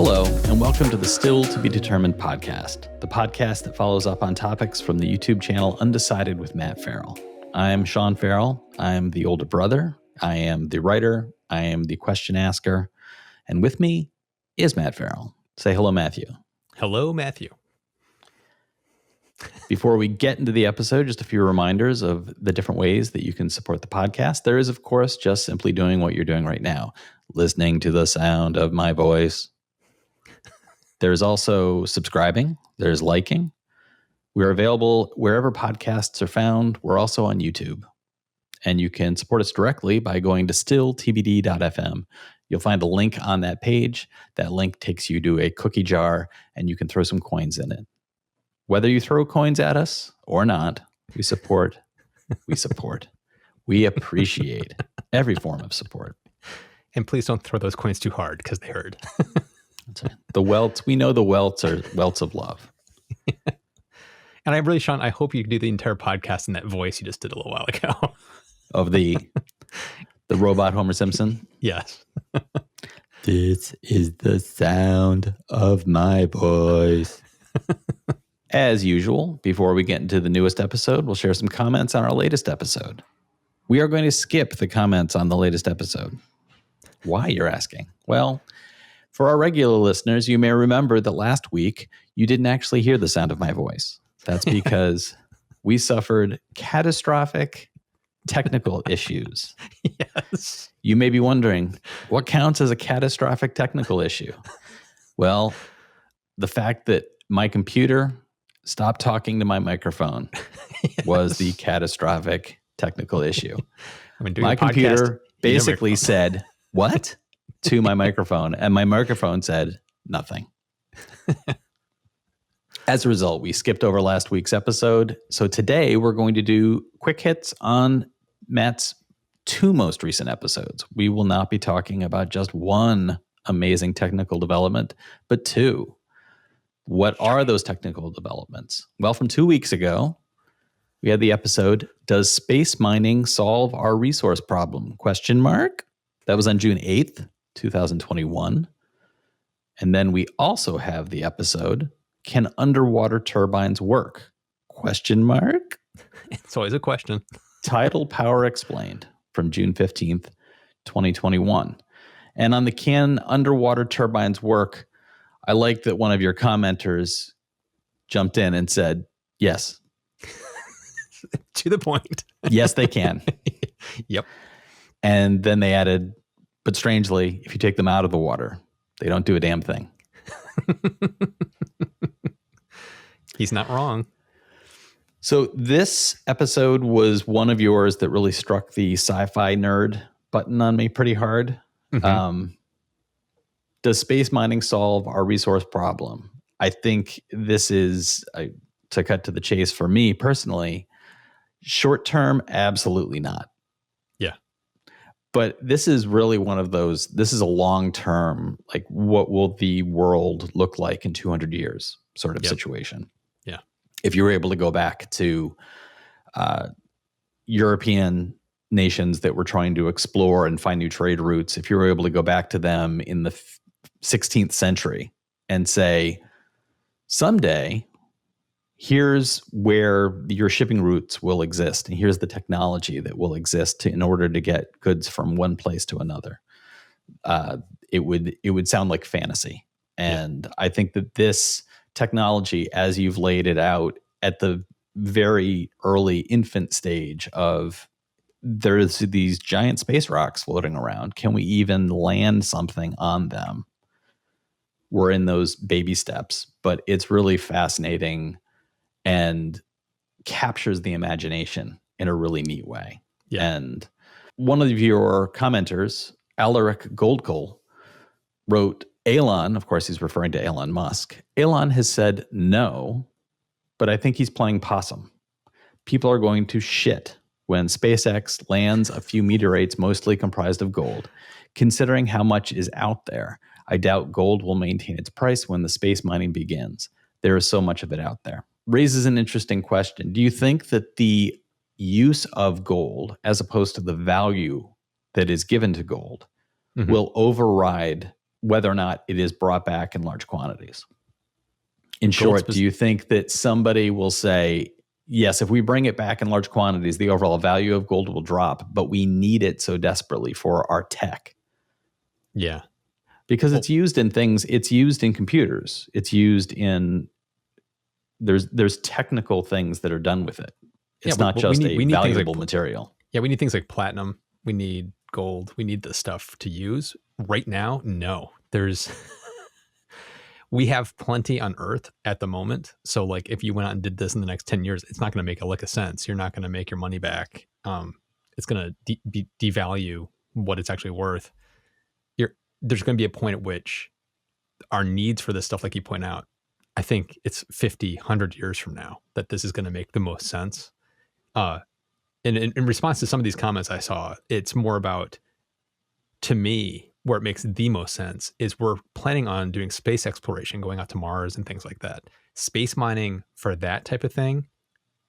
Hello, and welcome to the Still to Be Determined podcast, the podcast that follows up on topics from the YouTube channel Undecided with Matt Farrell. I'm Sean Farrell. I'm the older brother. I am the writer. I am the question asker. And with me is Matt Farrell. Say hello, Matthew. Hello, Matthew. Before we get into the episode, just a few reminders of the different ways that you can support the podcast. There is, of course, just simply doing what you're doing right now, listening to the sound of my voice. There's also subscribing. There's liking. We're available wherever podcasts are found. We're also on YouTube. And you can support us directly by going to stilltbd.fm. You'll find a link on that page. That link takes you to a cookie jar, and you can throw some coins in it. Whether you throw coins at us or not, we support. We appreciate every form of support. And please don't throw those coins too hard because they hurt. That's right. The welts, we know the welts are welts of love. And I really, Sean, I hope you can do the entire podcast in that voice you just did a little while ago. Of the robot Homer Simpson? Yes. This is the sound of my voice. As usual, before we get into the newest episode, we'll share some comments on our latest episode. We are going to skip the comments on the latest episode. Why, you're asking? Well, for our regular listeners, you may remember that last week you didn't actually hear the sound of my voice. That's because we suffered catastrophic technical issues. Yes. You may be wondering, what counts as a catastrophic technical issue? Well, the fact that my computer stopped talking to my microphone was the catastrophic technical issue. My computer basically said, "What?" to my microphone, and my microphone said nothing. As a result, we skipped over last week's episode. So today we're going to do quick hits on Matt's two most recent episodes. We will not be talking about just one amazing technical development, but two. What are those technical developments? Well, from 2 weeks ago, we had the episode, Does Space Mining Solve Our Resource Problem? ? That was on June 8th, 2021. And then we also have the episode, Can Underwater Turbines Work? ? It's always a question. Tidal Power Explained from June 15th, 2021. And on the Can Underwater Turbines Work, I like that one of your commenters jumped in and said, yes. To the point. Yes, they can. Yep. And then they added, but strangely, if you take them out of the water, they don't do a damn thing. He's not wrong. So this episode was one of yours that really struck the sci-fi nerd button on me pretty hard. Mm-hmm. Does space mining solve our resource problem? I think this is, to cut to the chase for me personally, short term, absolutely not. Yeah. But this is really one of those, this is a long term, like what will the world look like in 200 years sort of situation. Yeah. If you were able to go back to European nations that were trying to explore and find new trade routes, if you were able to go back to them in the 16th century and say, someday, here's where your shipping routes will exist, and here's the technology that will exist in order to get goods from one place to another. It would sound like fantasy. And I think that this technology, as you've laid it out at the very early infant stage of there's these giant space rocks floating around, can we even land something on them? We're in those baby steps, but it's really fascinating and captures the imagination in a really neat way. Yeah. And one of your commenters, Alaric Goldcoal, wrote, Elon, of course he's referring to Elon Musk, Elon has said no, but I think he's playing possum. People are going to shit when SpaceX lands a few meteorites mostly comprised of gold. Considering how much is out there, I doubt gold will maintain its price when the space mining begins. There is so much of it out there. Raises an interesting question. Do you think that the use of gold, as opposed to the value that is given to gold, will override whether or not it is brought back in large quantities. In short, do you think that somebody will say, yes, if we bring it back in large quantities, the overall value of gold will drop, but we need it so desperately for our tech? Yeah. Because it's used in things, it's used in computers. It's used in, there's technical things that are done with it. It's not just a valuable material. Yeah, we need things like platinum. We need gold. We need this stuff to use. Right now, no. We have plenty on Earth at the moment. So like if you went out and did this in the next 10 years, it's not going to make a lick of sense. You're not going to make your money back. It's going to devalue what it's actually worth. There's going to be a point at which our needs for this stuff, like you point out, I think it's 50, 100 years from now that this is going to make the most sense. And in response to some of these comments I saw, it's more about, to me, where it makes the most sense is we're planning on doing space exploration, going out to Mars and things like that. Space mining for that type of thing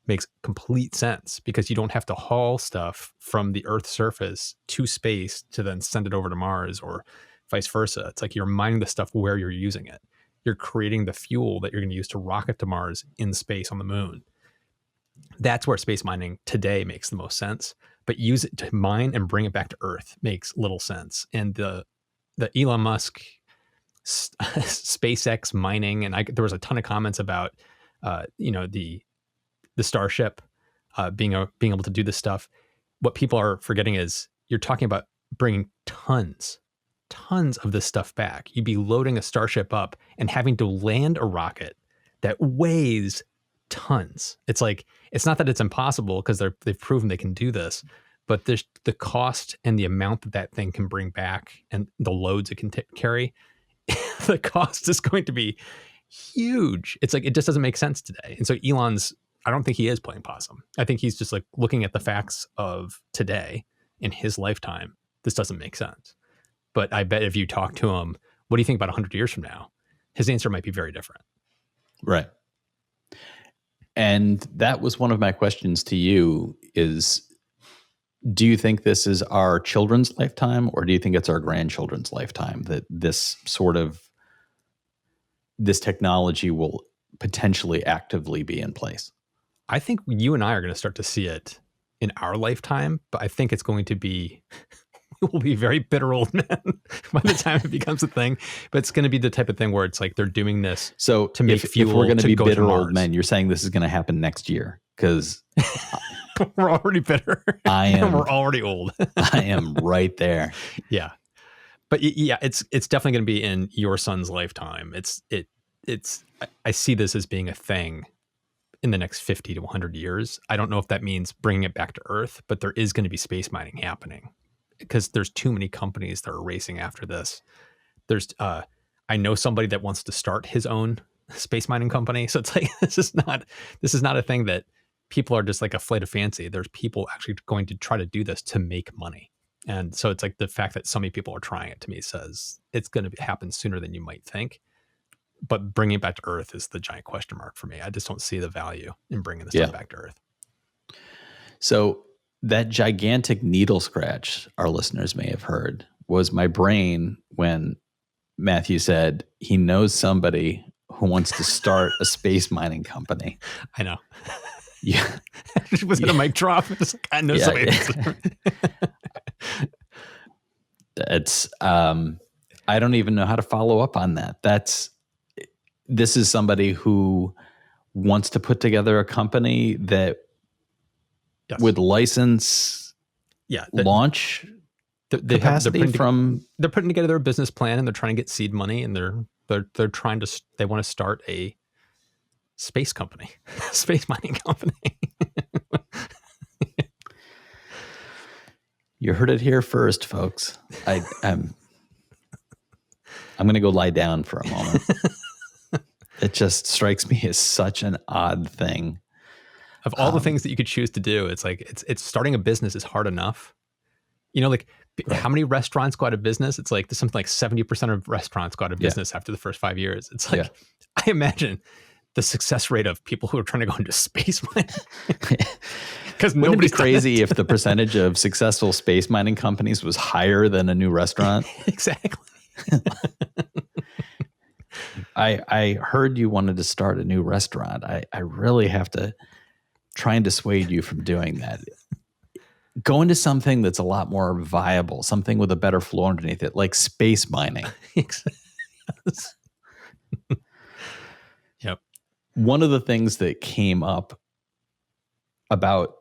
makes complete sense because you don't have to haul stuff from the Earth's surface to space to then send it over to Mars or vice versa. It's like you're mining the stuff where you're using it. You're creating the fuel that you're going to use to rocket to Mars in space on the moon. That's where space mining today makes the most sense. But use it to mine and bring it back to Earth makes little sense. And the Elon Musk SpaceX mining, and there was a ton of comments about the Starship being able to do this stuff. What people are forgetting is you're talking about bringing tons of this stuff back. You'd be loading a Starship up and having to land a rocket that weighs tons. It's like, it's not that it's impossible because they've proven they can do this, but there's the cost and the amount that thing can bring back and the loads it can carry. The cost is going to be huge. It's like, it just doesn't make sense today. And so I don't think he is playing possum. I think he's just like looking at the facts of today in his lifetime. This doesn't make sense. But I bet if you talk to him, what do you think about 100 years from now? His answer might be very different. Right. And that was one of my questions to you is, do you think this is our children's lifetime or do you think it's our grandchildren's lifetime that this technology will potentially actively be in place? I think you and I are going to start to see it in our lifetime, but I think it's going to be, we will be very bitter old men by the time it becomes a thing. But it's going to be the type of thing where it's like they're doing this to make fuel. If we're going to be bitter old men, you're saying this is going to happen next year because we're already bitter. We're already old. I am right there. Yeah. But yeah, it's definitely going to be in your son's lifetime. I see this as being a thing in the next 50 to 100 years. I don't know if that means bringing it back to Earth, but there is going to be space mining happening because there's too many companies that are racing after this. I know somebody that wants to start his own space mining company. So it's like, this is not a thing that people are just like a flight of fancy. There's people actually going to try to do this to make money. And so it's like the fact that so many people are trying it to me says it's going to happen sooner than you might think. But bringing it back to Earth is the giant question mark for me. I just don't see the value in bringing this stuff back to Earth. So that gigantic needle scratch our listeners may have heard was my brain when Matthew said he knows somebody who wants to start a space mining company. I know. Yeah. Was it a mic drop? It's like, I know somebody. It's I don't even know how to follow up on that. This is somebody who wants to put together a company that would license launch capacity they're putting together their business plan and they're trying to get seed money and they want to start a space company, space mining company. You heard it here first, folks. I'm going to go lie down for a moment. It just strikes me as such an odd thing. Of all the things that you could choose to do, it's like it's starting a business is hard enough. You know, like how many restaurants go out of business? It's like there's something like 70% of restaurants go out of business after the first 5 years. It's like I imagine the success rate of people who are trying to go into space mining. Because wouldn't it be crazy if the percentage of successful space mining companies was higher than a new restaurant? Exactly. I heard you wanted to start a new restaurant. I really have to try and dissuade you from doing that. Go into something that's a lot more viable, something with a better flow underneath it, like space mining. Yes. Yep. One of the things that came up about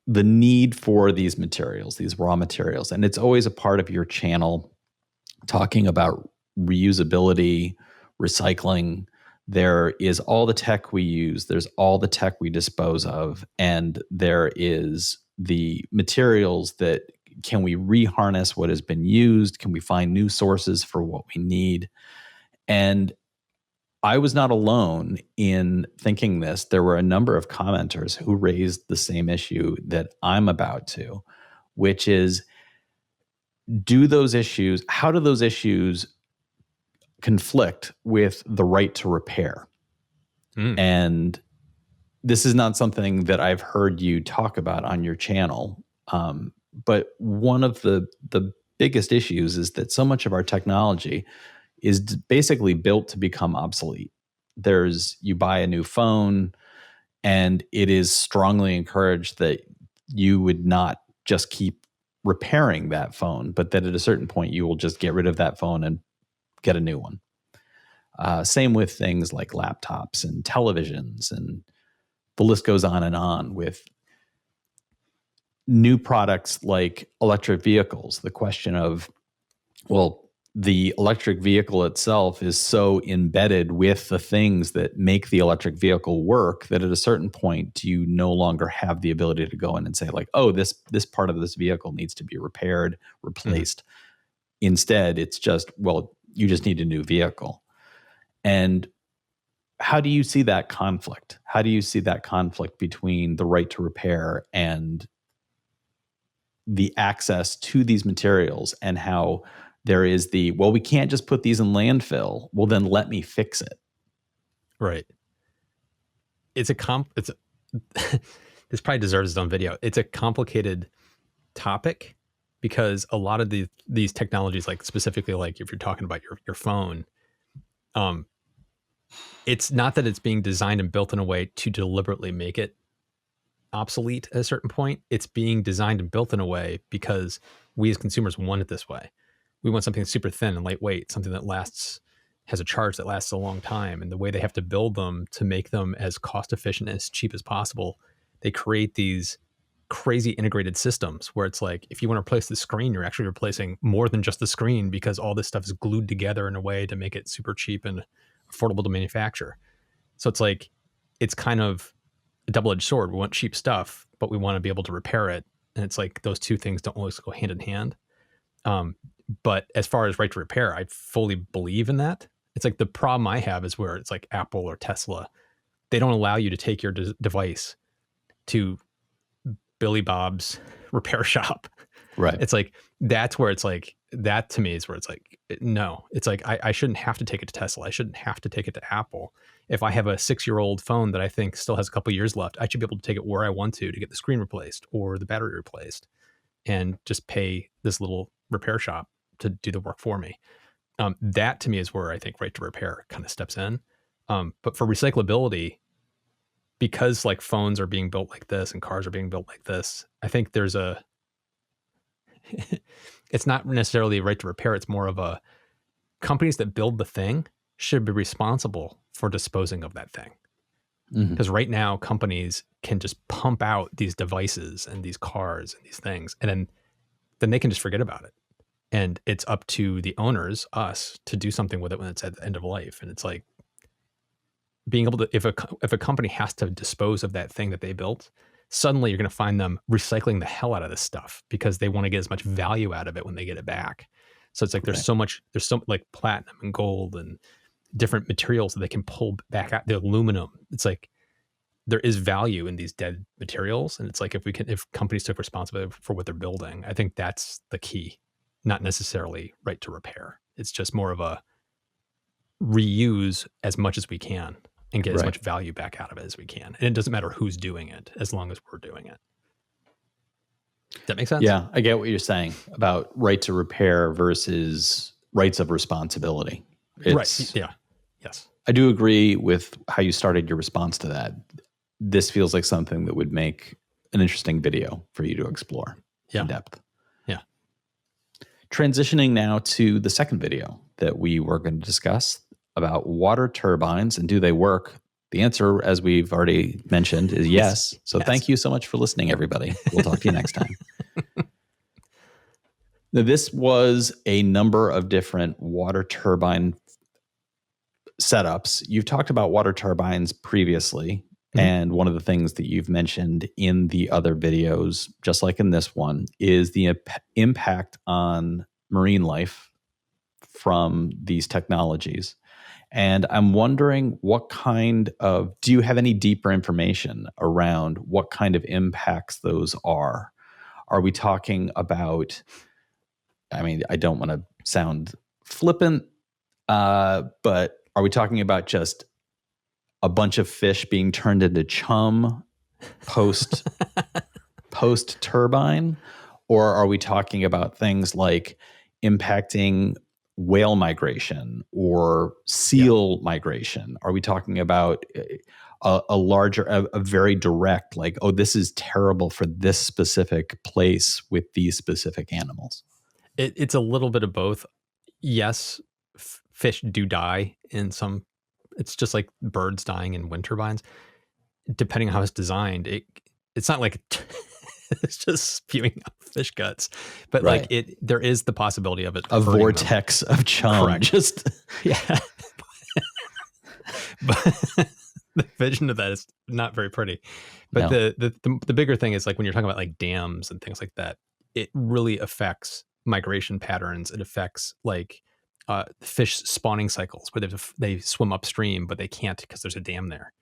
the need for these materials, these raw materials, and it's always a part of your channel talking about reusability, recycling. There is all the tech we use, there's all the tech we dispose of, and there is the materials that can we reharness what has been used? Can we find new sources for what we need? And I was not alone in thinking this. There were a number of commenters who raised the same issue that I'm about to, which is how do those issues conflict with the right to repair? And this is not something that I've heard you talk about on your channel. But one of the biggest issues is that so much of our technology is basically built to become obsolete. You buy a new phone, and it is strongly encouraged that you would not just keep repairing that phone, but that at a certain point you will just get rid of that phone and get a new one. Same with things like laptops and televisions, and the list goes on with new products like electric vehicles. The question of, well, the electric vehicle itself is so embedded with the things that make the electric vehicle work that at a certain point you no longer have the ability to go in and say, like, oh, this part of this vehicle needs to be repaired, replaced. Instead, it's just, well, you just need a new vehicle. And how do you see that conflict? How do you see that conflict between the right to repair and the access to these materials, and how there is well, we can't just put these in landfill. Well, then let me fix it. Right. This probably deserves its own video. It's a complicated topic because a lot of these technologies, like specifically, like if you're talking about your phone, it's not that it's being designed and built in a way to deliberately make it obsolete at a certain point. It's being designed and built in a way because we as consumers want it this way. We want something super thin and lightweight, something that has a charge that lasts a long time. And the way they have to build them to make them as cost efficient and as cheap as possible, they create these crazy integrated systems where it's like, if you want to replace the screen, you're actually replacing more than just the screen because all this stuff is glued together in a way to make it super cheap and affordable to manufacture. So it's like, it's kind of a double-edged sword. We want cheap stuff, but we want to be able to repair it. And it's like those two things don't always go hand in hand. But as far as right to repair, I fully believe in that. It's like the problem I have is where it's like Apple or Tesla, they don't allow you to take your device to Billy Bob's repair shop. Right. It's like, that's where it's like, that to me is where it's like, no, it's like, I shouldn't have to take it to Tesla. I shouldn't have to take it to Apple. If I have a 6-year-old phone that I think still has a couple years left, I should be able to take it where I want to get the screen replaced or the battery replaced and just pay this little repair shop to do the work for me. That to me is where I think right to repair kind of steps in. But for recyclability, because like phones are being built like this and cars are being built like this, I think there's it's not necessarily a right to repair. It's more of a companies that build the thing should be responsible for disposing of that thing. Because right now companies can just pump out these devices and these cars and these things, and then they can just forget about it. And it's up to the owners, us, to do something with it when it's at the end of life. And it's like being able to, if a company has to dispose of that thing that they built, suddenly you're going to find them recycling the hell out of this stuff because they want to get as much value out of it when they get it back. So it's like, there's so like platinum and gold and different materials that they can pull back out, the aluminum. It's like, there is value in these dead materials. And it's like, if companies took responsibility for what they're building, I think that's the key. Not necessarily right to repair. It's just more of a reuse as much as we can and get as much value back out of it as we can. And it doesn't matter who's doing it as long as we're doing it. Does that make sense? Yeah, I get what you're saying about right to repair versus rights of responsibility. Right. Yeah. Yes. I do agree with how you started your response to that. This feels like something that would make an interesting video for you to explore in depth. Yeah. Transitioning now to the second video that we were going to discuss about water turbines and do they work? The answer, as we've already mentioned, is yes. So thank you so much for listening, everybody. We'll talk to you next time. Now, this was a number of different water turbine setups. You've talked about water turbines previously. Mm-hmm. And one of the things that you've mentioned in the other videos, just like in this one, is the impact on marine life from these technologies. And I'm wondering do you have any deeper information around what kind of impacts those are? Are we talking about, I don't want to sound flippant, but are we talking about just a bunch of fish being turned into chum post turbine? Or are we talking about things like impacting whale migration or seal migration? Are we talking about a very direct, like, oh, this is terrible for this specific place with these specific animals? It's a little bit of both. Yes, fish do die in some. It's just like birds dying in wind turbines. Depending on how it's designed, it's not like it's just spewing out fish guts, but like there is the possibility of it. A vortex of chum. Correct. Just yeah. But the vision of that is not very pretty. But the bigger thing is, like, when you're talking about like dams and things like that, it really affects migration patterns. It affects like fish spawning cycles where they swim upstream, but they can't because there's a dam there.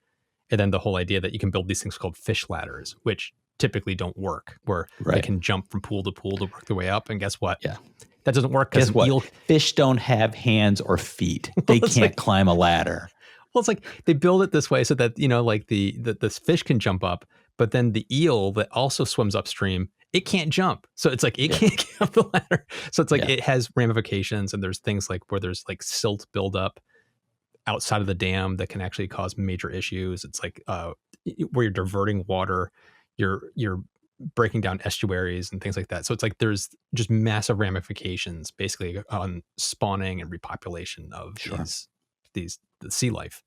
And then the whole idea that you can build these things called fish ladders, which typically don't work, where they can jump from pool to pool to work their way up. And guess what? Yeah. That doesn't work. Guess what? Fish don't have hands or feet. They can't climb a ladder. Well, it's like they build it this way so that, like the fish can jump up, but then the eel that also swims upstream, it can't jump. So it's like it can't get up the ladder. So it's like it has ramifications, and there's things like where there's like silt buildup outside of the dam that can actually cause major issues. It's like where you're diverting water, you're breaking down estuaries and things like that. So it's like there's just massive ramifications basically on spawning and repopulation of the sea life.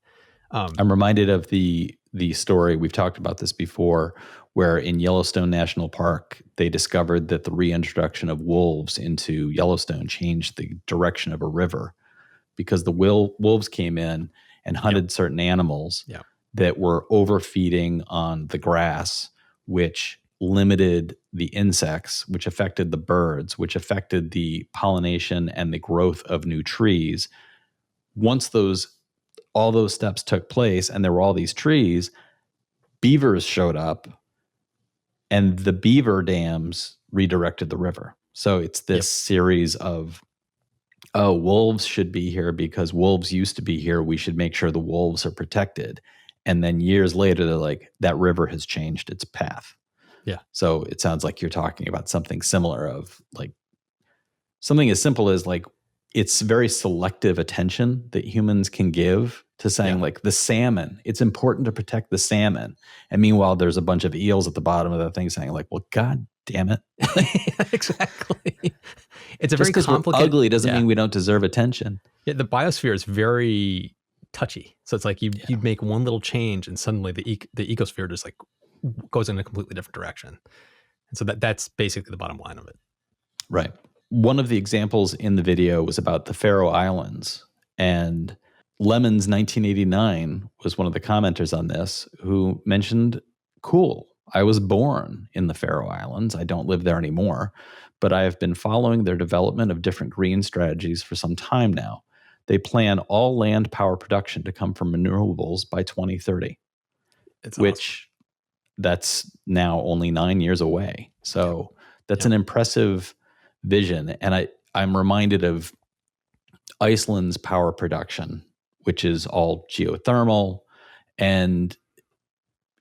I'm reminded of the story, we've talked about this before, where in Yellowstone National Park, they discovered that the reintroduction of wolves into Yellowstone changed the direction of a river, because the wolves came in and hunted certain animals that were overfeeding on the grass, which limited the insects, which affected the birds, which affected the pollination and the growth of new trees. Once all those steps took place and there were all these trees, beavers showed up, and the beaver dams redirected the river. So it's this series of, oh, wolves should be here because wolves used to be here. We should make sure the wolves are protected. And then years later, they're like, that river has changed its path. Yeah. So it sounds like you're talking about something similar, of like something as simple as like, it's very selective attention that humans can give to saying like the salmon, it's important to protect the salmon. And meanwhile, there's a bunch of eels at the bottom of that thing saying like, well, God damn it. Exactly. It's a Just very complicated. Ugly doesn't mean we don't deserve attention. Yeah, the biosphere is very touchy. So it's like you make one little change and suddenly the ecosphere just like goes in a completely different direction. And so that's basically the bottom line of it. Right. One of the examples in the video was about the Faroe Islands, and Lemons 1989 was one of the commenters on this, who mentioned, cool, I was born in the Faroe Islands. I don't live there anymore, but I have been following their development of different green strategies for some time now. They plan all land power production to come from renewables by 2030, which that's now only 9 years away. So that's an impressive vision. And I'm reminded of Iceland's power production, which is all geothermal. And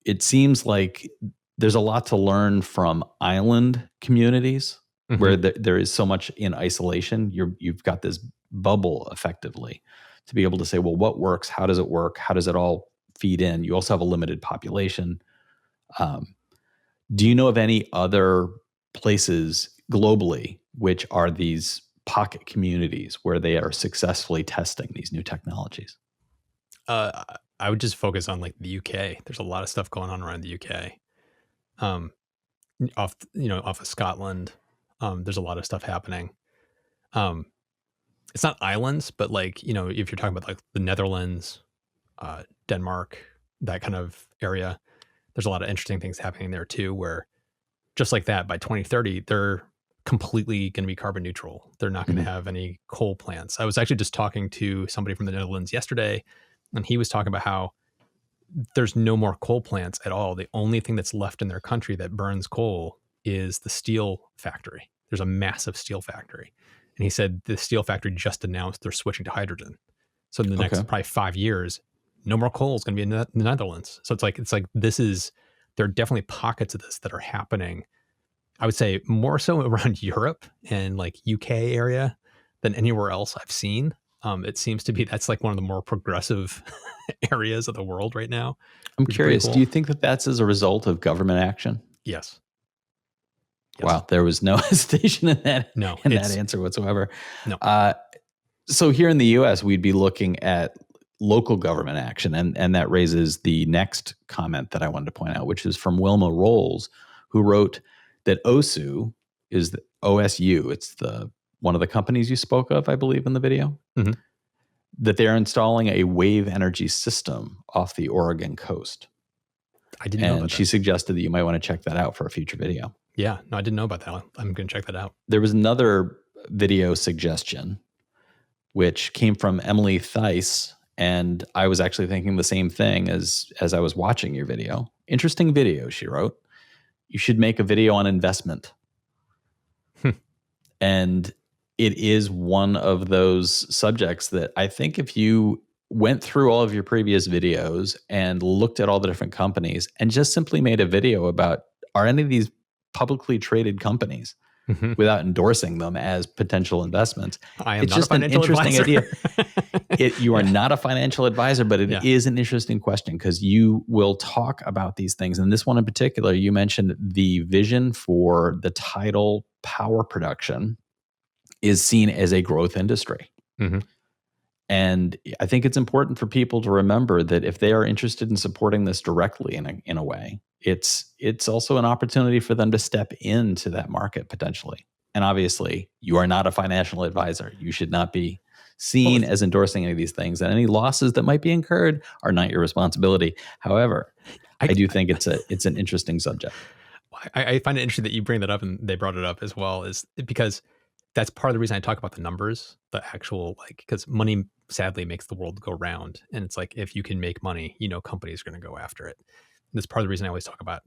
it seems like there's a lot to learn from island communities where there is so much in isolation. You've got this bubble effectively to be able to say, well, what works? How does it work? How does it all feed in? You also have a limited population. Do you know of any other places globally which are these pocket communities where they are successfully testing these new technologies? I would just focus on like the UK. There's a lot of stuff going on around the UK. Um, off of Scotland. There's a lot of stuff happening. Um, it's not islands, but like, if you're talking about like the Netherlands, Denmark, that kind of area, there's a lot of interesting things happening there too, where just like that, by 2030, they're completely going to be carbon neutral. They're not going to have any coal plants. I was actually just talking to somebody from the Netherlands yesterday, and he was talking about how there's no more coal plants at all. The only thing that's left in their country that burns coal is the steel factory. There's a massive steel factory. And he said the steel factory just announced they're switching to hydrogen. So in the next probably 5 years, no more coal is going to be in the Netherlands. So it's like there are definitely pockets of this that are happening. I would say more so around Europe and like UK area than anywhere else I've seen. It seems to be that's like one of the more progressive areas of the world right now. I'm curious, cool. Do you think that that's as a result of government action? Yes. Wow, there was no hesitation in that answer whatsoever. No. So here in the U.S., we'd be looking at local government action, and that raises the next comment that I wanted to point out, which is from Wilma Rolls, who wrote that OSU is the OSU. It's one of the companies you spoke of, I believe, in the video. Mm-hmm. That they're installing a wave energy system off the Oregon coast. I didn't know about that. And she suggested that you might want to check that out for a future video. Yeah, no, I didn't know about that. I'm going to check that out. There was another video suggestion, which came from Emily Theis, and I was actually thinking the same thing as I was watching your video. Interesting video, she wrote. You should make a video on investment. And it is one of those subjects that I think if you went through all of your previous videos and looked at all the different companies and just simply made a video about, are any of these publicly traded companies, without endorsing them as potential investments? It's just an interesting idea. You are not a financial advisor, but it is an interesting question because you will talk about these things. And this one in particular, you mentioned the vision for the tidal power production is seen as a growth industry. And I think it's important for people to remember that if they are interested in supporting this directly in a way, it's also an opportunity for them to step into that market potentially. And obviously, you are not a financial advisor. You should not be seen as endorsing any of these things, and any losses that might be incurred are not your responsibility. However, I do think it's an interesting subject. I find it interesting that you bring that up, and they brought it up as well, is because that's part of the reason I talk about the numbers, the actual, because money sadly makes the world go round. And it's like, if you can make money, companies are going to go after it. And that's part of the reason I always talk about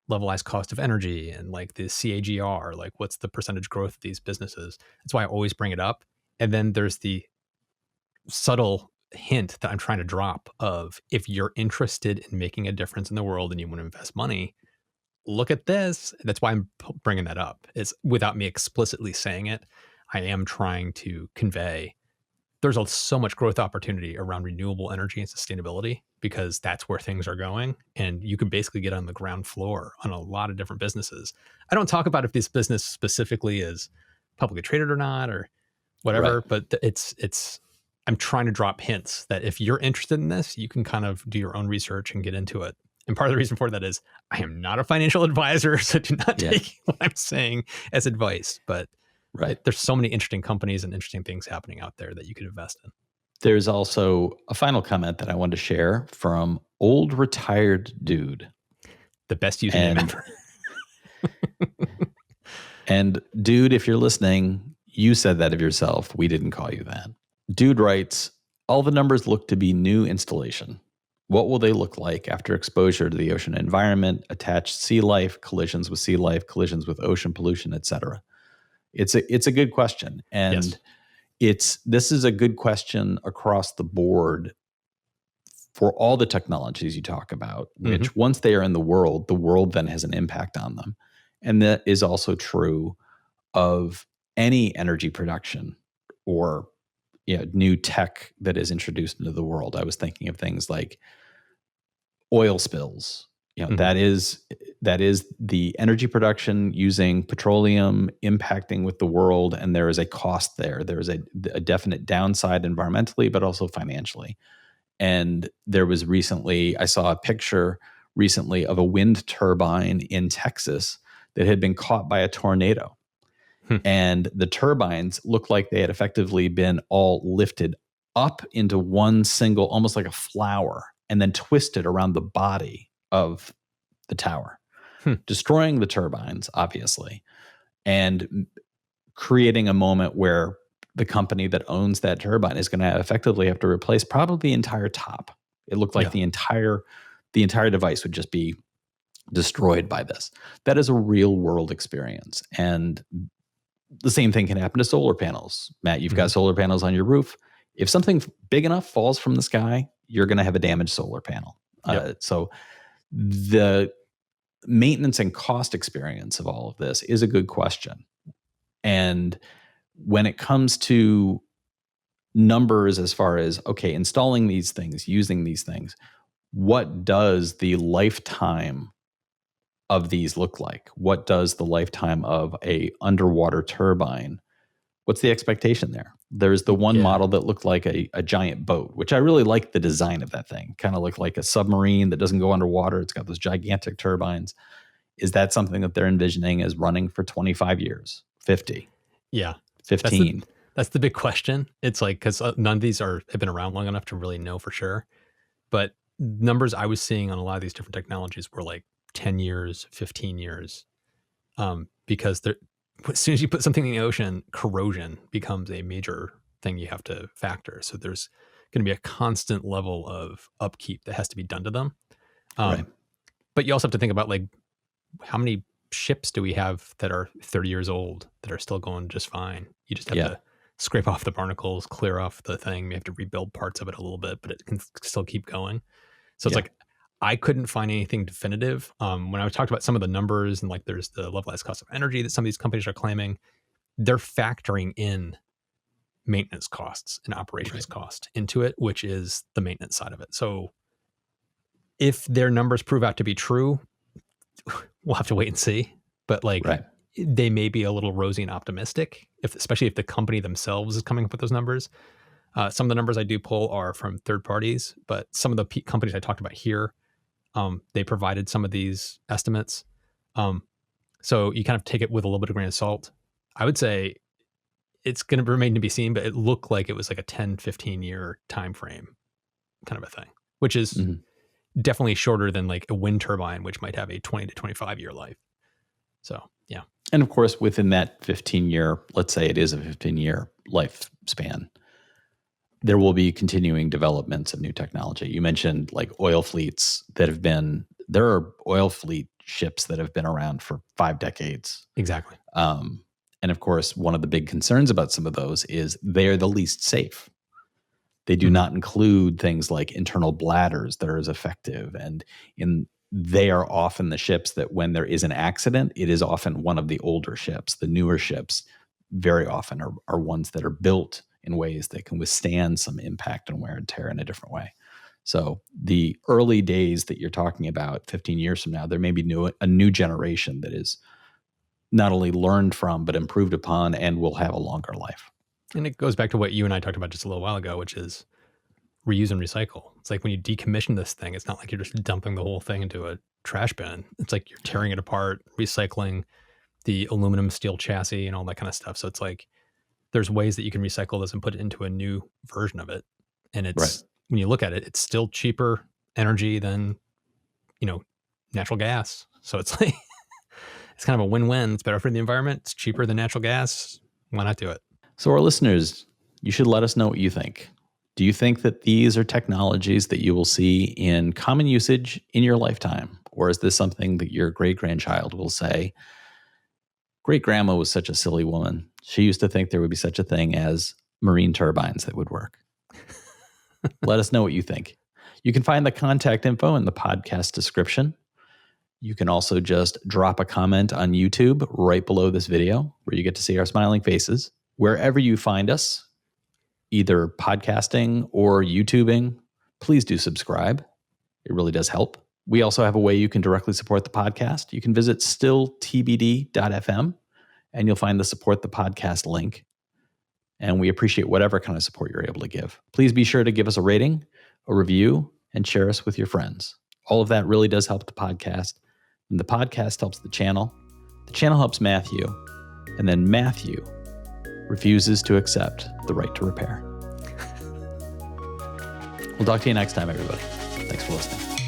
levelized cost of energy and like the CAGR, like what's the percentage growth of these businesses. That's why I always bring it up. And then there's the subtle hint that I'm trying to drop of, if you're interested in making a difference in the world and you want to invest money, look at this. That's why I'm bringing that up. It's without me explicitly saying it. I am trying to convey there's so much growth opportunity around renewable energy and sustainability, because that's where things are going. And you can basically get on the ground floor on a lot of different businesses. I don't talk about if this business specifically is publicly traded or not or whatever, but I'm trying to drop hints that if you're interested in this, you can kind of do your own research and get into it. And part of the reason for that is I am not a financial advisor, so do not take what I'm saying as advice. But there's so many interesting companies and interesting things happening out there that you could invest in. There's also a final comment that I wanted to share from Old Retired Dude. The best username ever. And Dude, if you're listening, you said that of yourself. We didn't call you that. Dude writes, all the numbers look to be new installation. What will they look like after exposure to the ocean environment, attached sea life, collisions with sea life, collisions with ocean pollution, etc.? It's a good question. And this is a good question across the board for all the technologies you talk about, which once they are in the world then has an impact on them. And that is also true of any energy production or new tech that is introduced into the world. I was thinking of things like oil spills. That is the energy production using petroleum impacting with the world, and there is a cost there. There is a definite downside environmentally, but also financially. And I saw a picture recently of a wind turbine in Texas that had been caught by a tornado. And the turbines looked like they had effectively been all lifted up into one single, almost like a flower, and then twisted around the body of the tower, destroying the turbines, obviously, and creating a moment where the company that owns that turbine is going to effectively have to replace probably the entire top. It looked like the entire device would just be destroyed by this. That is a real world experience. And the same thing can happen to solar panels. Matt, you've got solar panels on your roof. If something big enough falls from the sky, you're going to have a damaged solar panel. So the maintenance and cost experience of all of this is a good question. And when it comes to numbers, as far as, okay, installing these things, using these things, what does the lifetime of these look like? What does the lifetime of a underwater turbine? What's the expectation there? There's the one model that looked like a giant boat, which I really like the design of that thing. Kind of looked like a submarine that doesn't go underwater. It's got those gigantic turbines. Is that something that they're envisioning as running for 25 years, 50? Yeah. 15? That's the big question. It's like, because none of these have been around long enough to really know for sure. But numbers I was seeing on a lot of these different technologies were like 10 years, 15 years. Because as soon as you put something in the ocean, corrosion becomes a major thing you have to factor. So there's going to be a constant level of upkeep that has to be done to them. Right. But you also have to think about, like, how many ships do we have that are 30 years old that are still going just fine? You just have to scrape off the barnacles, clear off the thing. You have to rebuild parts of it a little bit, but it can still keep going. So it's like, I couldn't find anything definitive. When I talked about some of the numbers, and like there's the levelized cost of energy that some of these companies are claiming, they're factoring in maintenance costs and operations cost into it, which is the maintenance side of it. So if their numbers prove out to be true, we'll have to wait and see. But like, they may be a little rosy and optimistic, especially if the company themselves is coming up with those numbers. Some of the numbers I do pull are from third parties, but some of the companies I talked about here, they provided some of these estimates. So you kind of take it with a little bit of grain of salt. I would say it's going to remain to be seen, but it looked like it was like a 10, 15 year time frame kind of a thing, which is definitely shorter than like a wind turbine, which might have a 20 to 25 year life. So, yeah. And of course, within that 15 year, let's say it is a 15-year lifespan, there will be continuing developments of new technology. You mentioned like oil fleets there are oil fleet ships that have been around for 5 decades. Exactly. And of course, one of the big concerns about some of those is they're the least safe. They do not include things like internal bladders that are as effective. And they are often the ships that when there is an accident, it is often one of the older ships. The newer ships very often are ones that are built in ways that can withstand some impact and wear and tear in a different way. So the early days that you're talking about 15 years from now, there may be a new generation that is not only learned from, but improved upon and will have a longer life. And it goes back to what you and I talked about just a little while ago, which is reuse and recycle. It's like when you decommission this thing, it's not like you're just dumping the whole thing into a trash bin. It's like you're tearing it apart, recycling the aluminum steel chassis and all that kind of stuff. So it's like there's ways that you can recycle this and put it into a new version of it. And it's when you look at it, it's still cheaper energy than, natural gas. So it's like it's kind of a win-win. It's better for the environment. It's cheaper than natural gas. Why not do it? So our listeners, you should let us know what you think. Do you think that these are technologies that you will see in common usage in your lifetime? Or is this something that your great-grandchild will say, great-grandma was such a silly woman. She used to think there would be such a thing as marine turbines that would work. Let us know what you think. You can find the contact info in the podcast description. You can also just drop a comment on YouTube right below this video where you get to see our smiling faces. Wherever you find us, either podcasting or YouTubing, please do subscribe. It really does help. We also have a way you can directly support the podcast. You can visit stilltbd.fm and you'll find the support the podcast link. And we appreciate whatever kind of support you're able to give. Please be sure to give us a rating, a review, and share us with your friends. All of that really does help the podcast. And the podcast helps the channel. The channel helps Matthew. And then Matthew refuses to accept the right to repair. We'll talk to you next time, everybody. Thanks for listening.